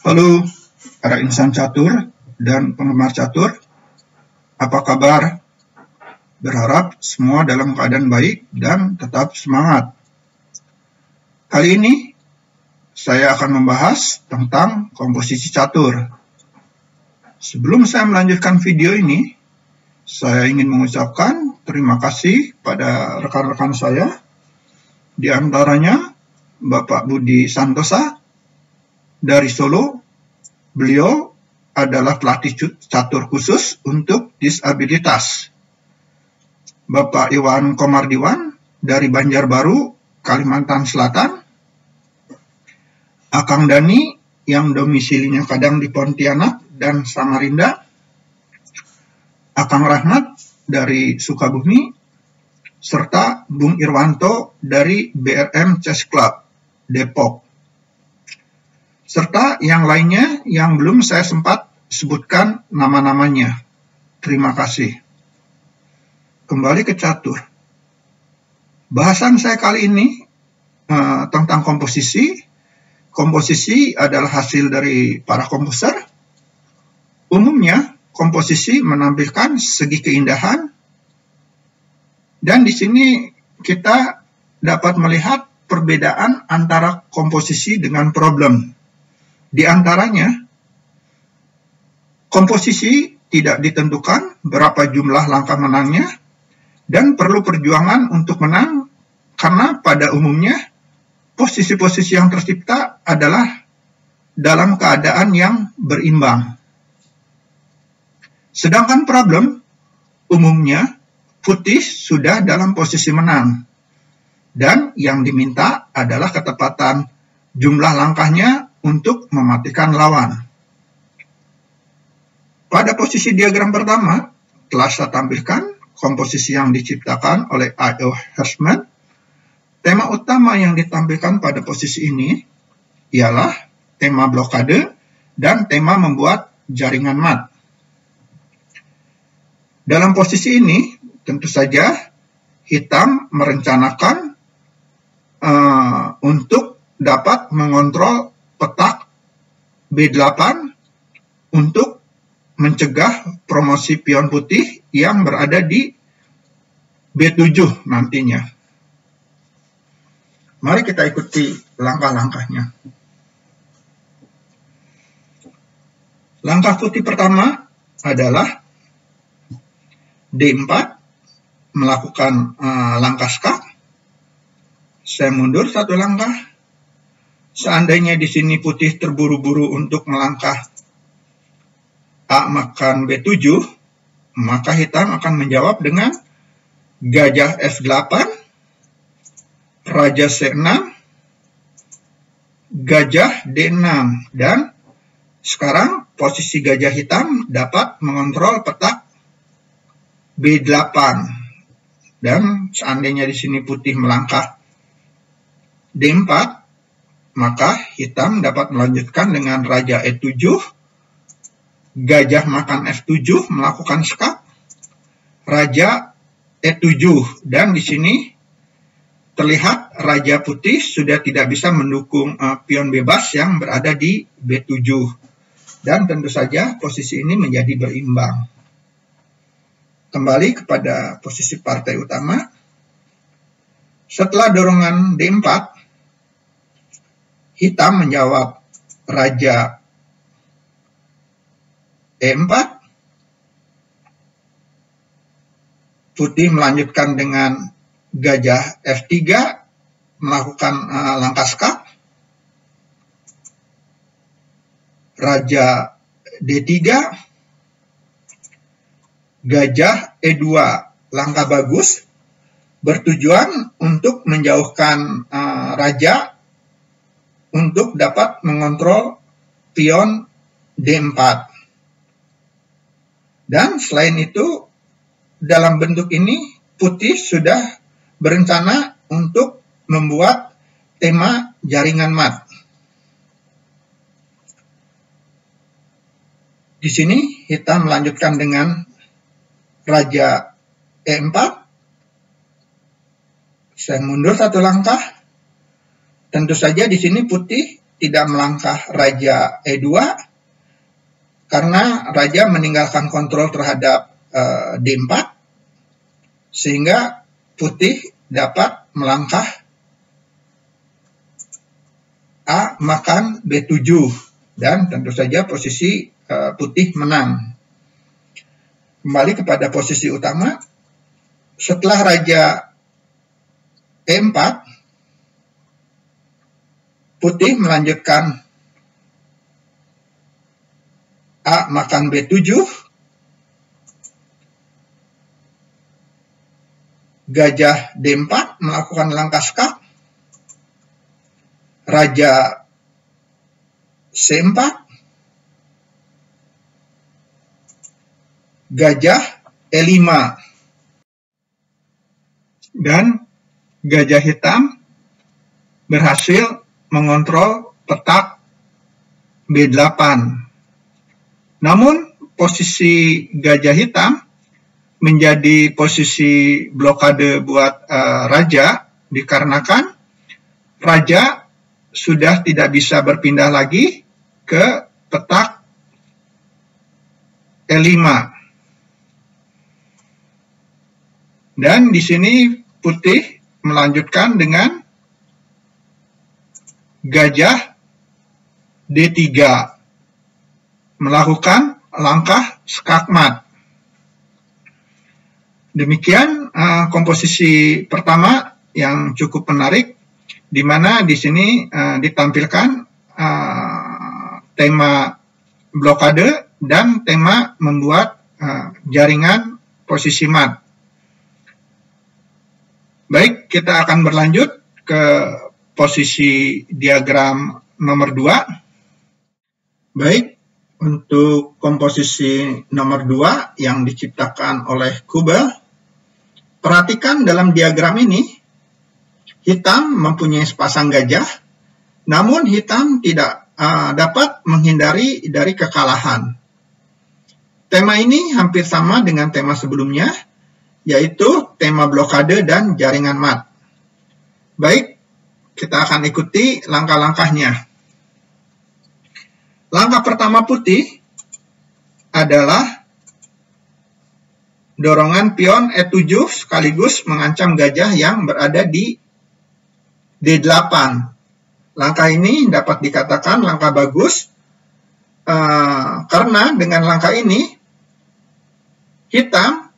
Halo, para insan catur dan penggemar catur. Apa kabar? Berharap semua dalam keadaan baik dan tetap semangat. Kali ini, saya akan membahas tentang komposisi catur. Sebelum saya melanjutkan video ini, saya ingin mengucapkan terima kasih pada rekan-rekan saya, di antaranya Bapak Budi Santosa dari Solo. Beliau adalah pelatih catur khusus untuk disabilitas. Bapak Iwan Komardiwan dari Banjarbaru, Kalimantan Selatan. Akang Dani yang domisilinya kadang di Pontianak dan Samarinda. Akang Rahmat dari Sukabumi, serta Bung Irwanto dari BRM Chess Club, Depok. Serta yang lainnya yang belum saya sempat sebutkan nama-namanya. Terima kasih. Kembali ke catur. Bahasan saya kali ini tentang komposisi. Komposisi adalah hasil dari para komposer. Umumnya, komposisi menampilkan segi keindahan. Dan di sini kita dapat melihat perbedaan antara komposisi dengan problem. Di antaranya, komposisi tidak ditentukan berapa jumlah langkah menangnya dan perlu perjuangan untuk menang karena pada umumnya posisi-posisi yang tercipta adalah dalam keadaan yang berimbang. Sedangkan problem, umumnya putih sudah dalam posisi menang dan yang diminta adalah ketepatan jumlah langkahnya untuk mematikan lawan. Pada posisi diagram pertama, telah saya tampilkan komposisi yang diciptakan oleh I.O. Hirschman. Tema utama yang ditampilkan pada posisi ini ialah tema blokade dan tema membuat jaringan mat. Dalam posisi ini, tentu saja hitam merencanakan untuk dapat mengontrol petak B8 untuk mencegah promosi pion putih yang berada di B7 nantinya. Mari kita ikuti langkah-langkahnya. Langkah putih pertama adalah D4, melakukan langkah skak. Saya mundur satu langkah. Seandainya di sini putih terburu-buru untuk melangkah A makan B7, maka hitam akan menjawab dengan gajah F8, raja C6, gajah D6. Dan sekarang posisi gajah hitam dapat mengontrol petak B8. Dan seandainya di sini putih melangkah D4, maka hitam dapat melanjutkan dengan raja E7, gajah makan F7, melakukan skak, raja E7. Dan di sini terlihat raja putih sudah tidak bisa mendukung pion bebas yang berada di B7. Dan tentu saja posisi ini menjadi berimbang. Kembali kepada posisi partai utama. Setelah dorongan D4, hitam menjawab raja E4, putih melanjutkan dengan gajah F3, melakukan langkah skak, raja D3, gajah E2, langkah bagus, bertujuan untuk menjauhkan raja untuk dapat mengontrol pion D4. Dan selain itu, dalam bentuk ini, putih sudah berencana untuk membuat tema jaringan mat. Di sini, hitam melanjutkan dengan raja E4. Saya mundur satu langkah. Tentu saja di sini putih tidak melangkah raja E2 karena raja meninggalkan kontrol terhadap D4, sehingga putih dapat melangkah A makan B7, dan tentu saja posisi putih menang. Kembali kepada posisi utama, setelah raja E4, putih melanjutkan A makan B7, gajah D4 melakukan langkah skak, raja C4, gajah E5, dan gajah hitam berhasil mengontrol petak B8. Namun posisi gajah hitam menjadi posisi blokade buat raja, dikarenakan raja sudah tidak bisa berpindah lagi ke petak E5. Dan di sini putih melanjutkan dengan gajah D3, melakukan langkah skakmat. Demikian komposisi pertama yang cukup menarik, di mana di sini ditampilkan tema blokade dan tema membuat jaringan posisi mat. Baik, kita akan berlanjut ke posisi diagram nomor 2. Baik, untuk komposisi nomor 2 yang diciptakan oleh Kubel, perhatikan dalam diagram ini, hitam mempunyai sepasang gajah, namun hitam tidak dapat menghindari dari kekalahan. Tema ini hampir sama dengan tema sebelumnya, yaitu tema blokade dan jaringan mat. Baik, kita akan ikuti langkah-langkahnya. Langkah pertama putih adalah dorongan pion E7 sekaligus mengancam gajah yang berada di D8. Langkah ini dapat dikatakan langkah bagus karena dengan langkah ini hitam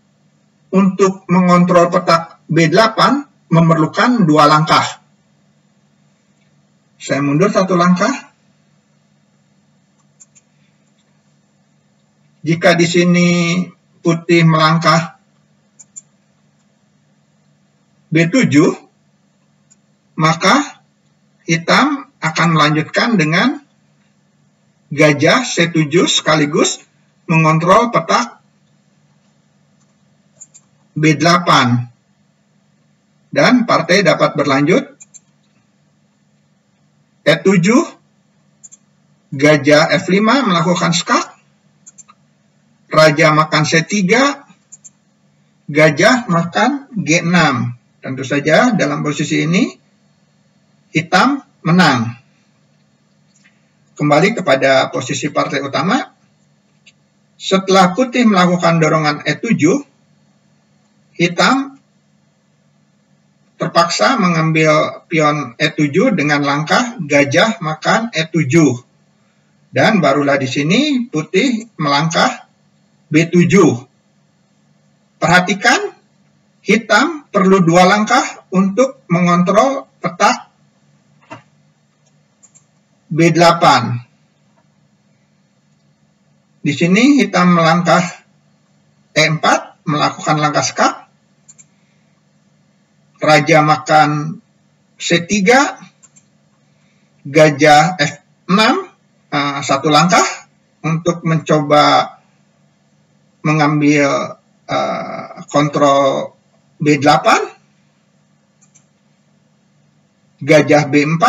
untuk mengontrol petak B8 memerlukan 2 langkah. Saya mundur 1 langkah. Jika di sini putih melangkah B7, maka hitam akan melanjutkan dengan gajah C7 sekaligus mengontrol petak B8. Dan partai dapat berlanjut E7, gajah F5 melakukan skak, raja makan C3, gajah makan G6. Tentu saja dalam posisi ini hitam menang. Kembali kepada posisi partai utama. Setelah putih melakukan dorongan E7, hitam terpaksa mengambil pion E7 dengan langkah gajah makan E7. Dan barulah di sini putih melangkah B7. Perhatikan, hitam perlu 2 langkah untuk mengontrol petak B8. Di sini hitam melangkah E4, melakukan langkah skak. Raja makan C3, gajah F6, 1 langkah untuk mencoba mengambil kontrol B8, gajah B4,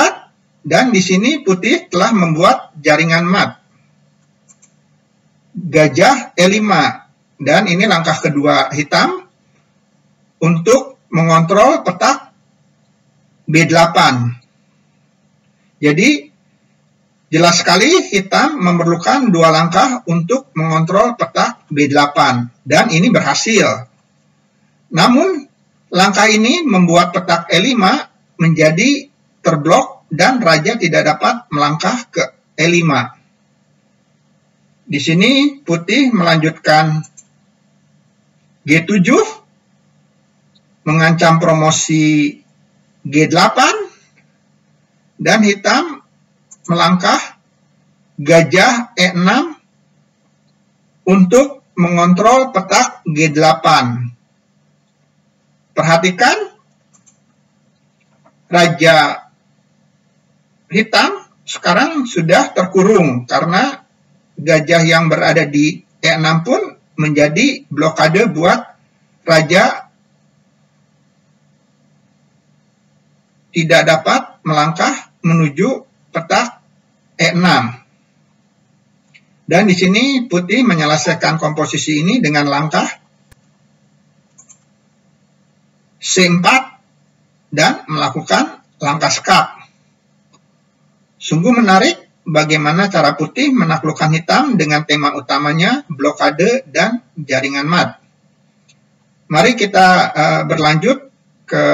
dan di sini putih telah membuat jaringan mat, gajah E5, dan ini langkah kedua hitam untuk mengontrol petak B8. Jadi Jelas sekali hitam memerlukan 2 langkah untuk mengontrol petak B8, dan ini berhasil. Namun, langkah ini membuat petak E5 menjadi terblok dan raja tidak dapat melangkah ke E5. Di sini putih melanjutkan G7, mengancam promosi G8, dan hitam melangkah gajah E6 untuk mengontrol petak G8. Perhatikan, raja hitam sekarang sudah terkurung karena gajah yang berada di E6 pun menjadi blokade buat raja tidak dapat melangkah menuju petak E6. Dan di sini putih menyelesaikan komposisi ini dengan langkah C4 dan melakukan langkah skak. Sungguh menarik bagaimana cara putih menaklukkan hitam dengan tema utamanya blokade dan jaringan mat. Mari kita berlanjut ke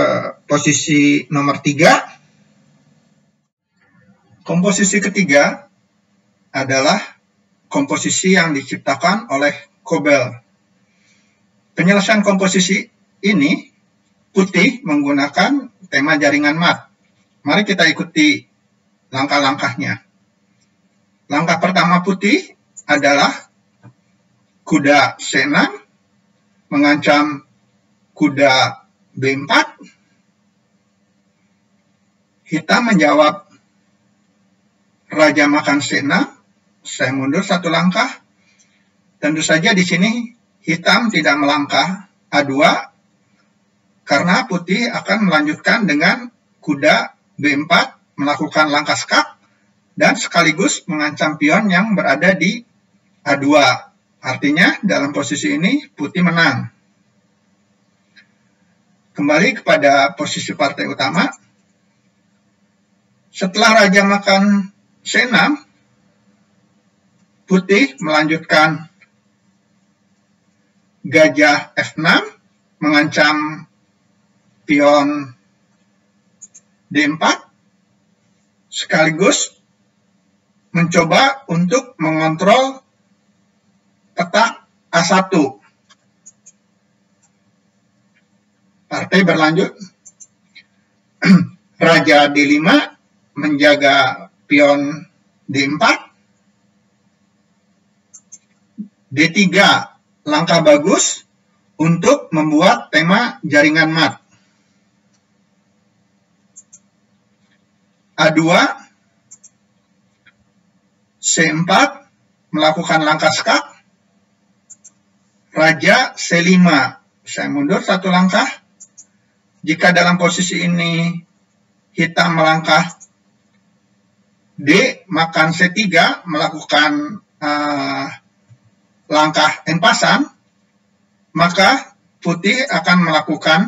posisi nomor 3. Komposisi ketiga adalah komposisi yang diciptakan oleh Kobel. Penyelesaian komposisi ini putih menggunakan tema jaringan mat. Mari kita ikuti langkah-langkahnya. Langkah pertama putih adalah kuda C6 mengancam kuda B4. Hitam menjawab raja makan C6, saya mundur 1 langkah. Tentu saja di sini hitam tidak melangkah A2 karena putih akan melanjutkan dengan kuda B4 melakukan langkah skak dan sekaligus mengancam pion yang berada di A2. Artinya dalam posisi ini putih menang. Kembali kepada posisi partai utama. Setelah raja makan C6, putih melanjutkan gajah F6 mengancam pion D4 sekaligus mencoba untuk mengontrol petak A1. Partai berlanjut. Raja D5 menjaga pion D4. D3 langkah bagus untuk membuat tema jaringan mat. A2 C4 melakukan langkah skak. Raja C5, saya mundur 1 langkah. Jika dalam posisi ini hitam melangkah D makan C3 melakukan langkah en-passant, maka putih akan melakukan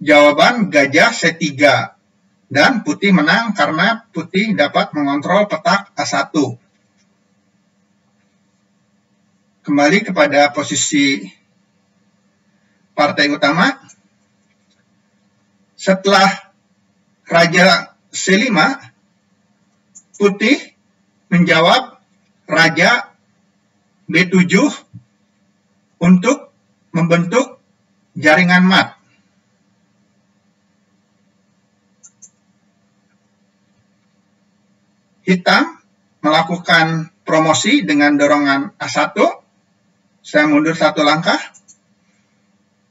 jawaban gajah C3 dan putih menang karena putih dapat mengontrol petak A1. Kembali kepada posisi partai utama. Setelah raja C5, putih menjawab raja B7 untuk membentuk jaringan mat. Hitam melakukan promosi dengan dorongan A1. Saya mundur 1 langkah.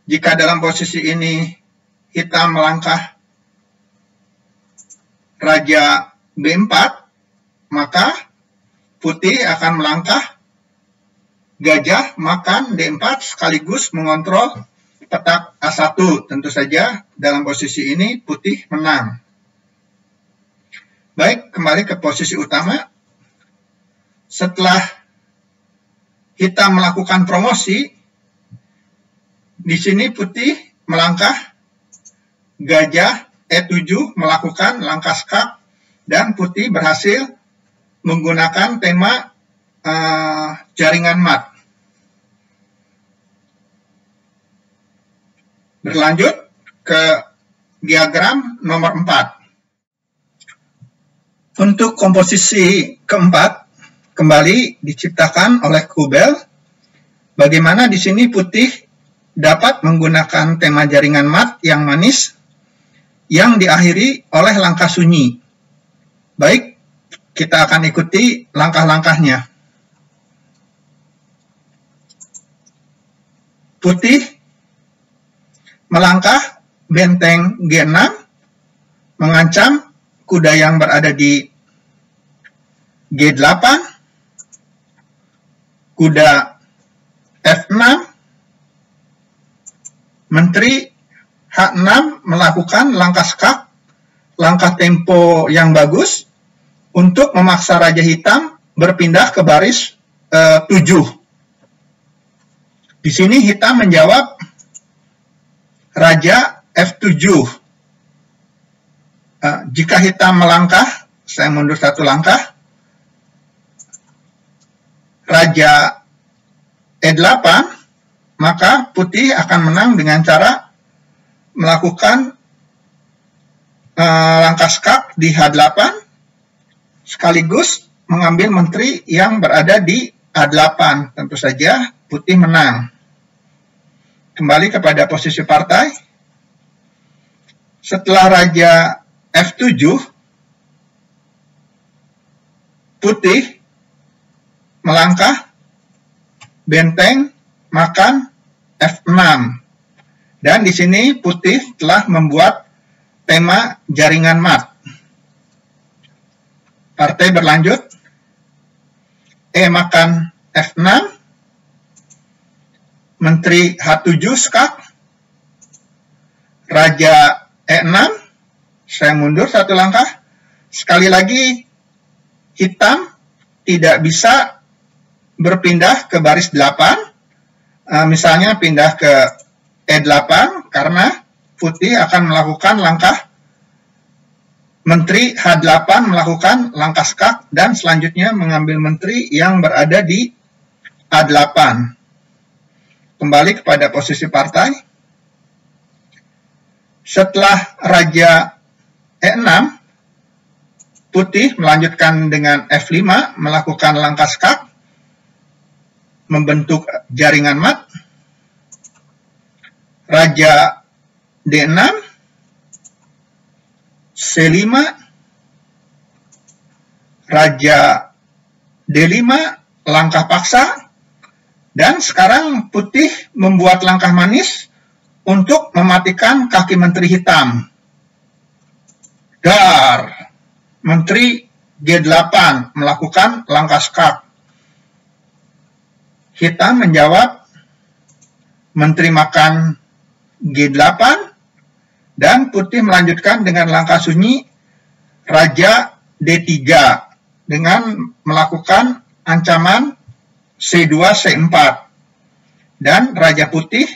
Jika dalam posisi ini hitam melangkah raja B4, maka putih akan melangkah gajah makan D4 sekaligus mengontrol petak A1. Tentu saja dalam posisi ini putih menang. Baik, kembali ke posisi utama. Setelah hitam melakukan promosi, di sini putih melangkah gajah E7 melakukan langkah skak dan putih berhasil menggunakan tema jaringan mat. Berlanjut ke diagram nomor 4. Untuk komposisi keempat, kembali diciptakan oleh Kubel. Bagaimana di sini putih dapat menggunakan tema jaringan mat yang manis yang diakhiri oleh langkah sunyi. Baik, kita akan ikuti langkah-langkahnya. Putih melangkah benteng G6, mengancam kuda yang berada di G8, kuda F6, menteri H6 melakukan langkah skak, langkah tempo yang bagus untuk memaksa Raja Hitam berpindah ke baris 7. Di sini Hitam menjawab Raja F7. Jika Hitam melangkah, saya mundur 1 langkah, Raja E8, maka putih akan menang dengan cara melakukan langkah skak di H8, sekaligus mengambil menteri yang berada di A8. Tentu saja putih menang. Kembali kepada posisi partai. Setelah Raja F7, putih melangkah, benteng makan F6. Dan di sini putih telah membuat tema jaringan mat. Partai berlanjut. E makan F6. Menteri H7 skak. Raja E6. Saya mundur 1 langkah. Sekali lagi, Hitam tidak bisa berpindah ke baris 8. Misalnya pindah ke E8 karena putih akan melakukan langkah menteri H8 melakukan langkah skak dan selanjutnya mengambil menteri yang berada di A8. Kembali kepada posisi partai. Setelah Raja E6, putih melanjutkan dengan F5 melakukan langkah skak, membentuk jaringan mat. Raja D6, C5, Raja D5, langkah paksa, dan sekarang putih membuat langkah manis untuk mematikan kaki menteri Hitam. Dar, menteri G8 melakukan langkah skak. Hitam menjawab menteri makan G8 dan putih melanjutkan dengan langkah sunyi Raja D3 dengan melakukan ancaman C2, C4 dan Raja putih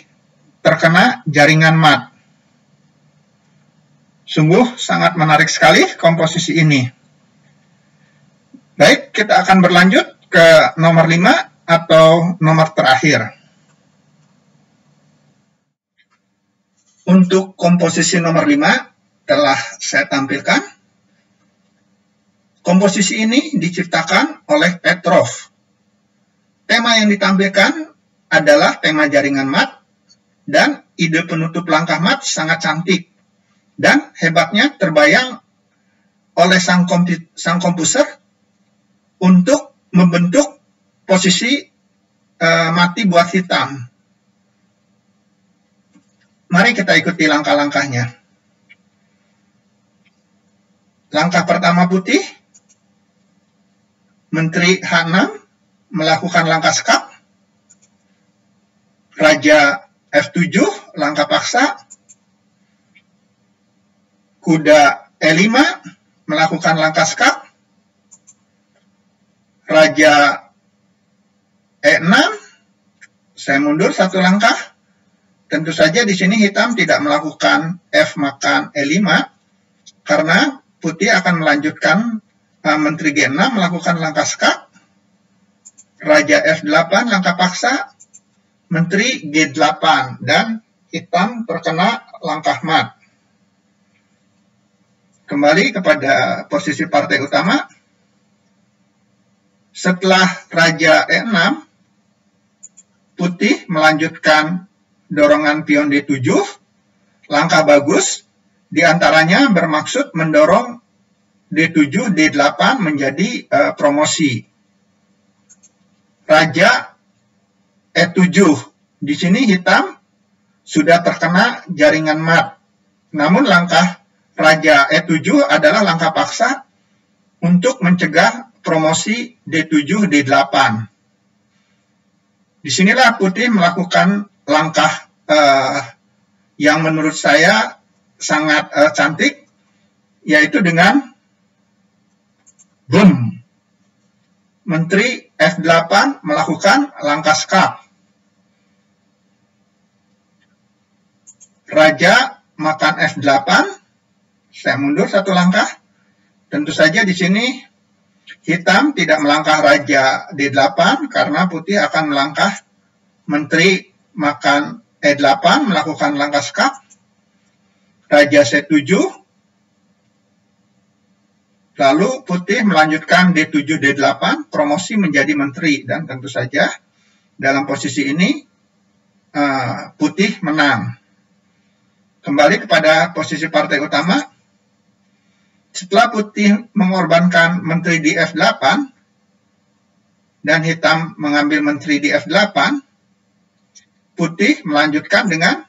terkena jaringan mat. Sungguh sangat menarik sekali komposisi ini. Baik, kita akan berlanjut ke nomor 5 atau nomor terakhir. Untuk komposisi nomor 5 telah saya tampilkan. Komposisi ini diciptakan oleh Petrov. Tema yang ditampilkan adalah tema jaringan mat dan ide penutup langkah mat sangat cantik. Dan hebatnya terbayang oleh sang komposer untuk membentuk posisi mati buat Hitam. Mari kita ikuti langkah-langkahnya. Langkah pertama putih, menteri H6 melakukan langkah skak. Raja F7, langkah paksa. Kuda E5 melakukan langkah skak. Raja E6, saya mundur 1 langkah. Tentu saja di sini Hitam tidak melakukan F makan E5 karena putih akan melanjutkan Menteri G6 melakukan langkah skak, Raja F8 langkah paksa, Menteri G8, dan hitam terkena langkah mat. Kembali kepada posisi partai utama. Setelah Raja E6, putih melanjutkan dorongan pion D7, langkah bagus, diantaranya bermaksud mendorong D7, D8 menjadi promosi. Raja E7, di sini hitam sudah terkena jaringan mat. Namun langkah Raja E7 adalah langkah paksa untuk mencegah promosi D7, D8. Disinilah putih melakukan langkah yang menurut saya sangat cantik, yaitu dengan boom. Menteri F8 melakukan langkah skak. Raja makan F8. Saya mundur satu langkah. Tentu saja di sini hitam tidak melangkah Raja D8 karena putih akan melangkah Menteri makan E8 melakukan langkah skak. Raja C7. Lalu putih melanjutkan D7, D8, promosi menjadi menteri. Dan tentu saja dalam posisi ini putih menang. Kembali kepada posisi partai utama. Setelah putih mengorbankan menteri di F8 dan hitam mengambil menteri di F8, putih melanjutkan dengan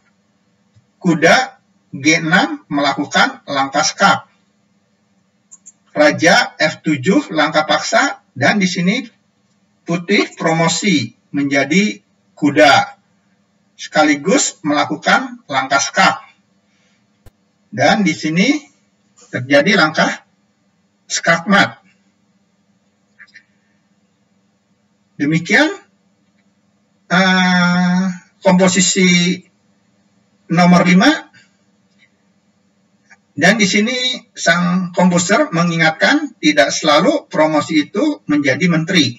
kuda G6 melakukan langkah skak. Raja F7 langkah paksa, dan di sini putih promosi menjadi kuda sekaligus melakukan langkah skak. Dan di sini terjadi langkah skak mat. Demikian komposisi nomor 5. Dan di sini sang komposer mengingatkan tidak selalu promosi itu menjadi menteri.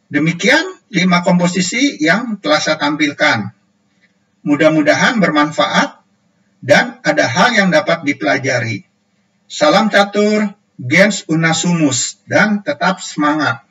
Demikian 5 komposisi yang telah saya tampilkan. Mudah-mudahan bermanfaat dan ada hal yang dapat dipelajari. Salam catur, gens unasumus, dan tetap semangat.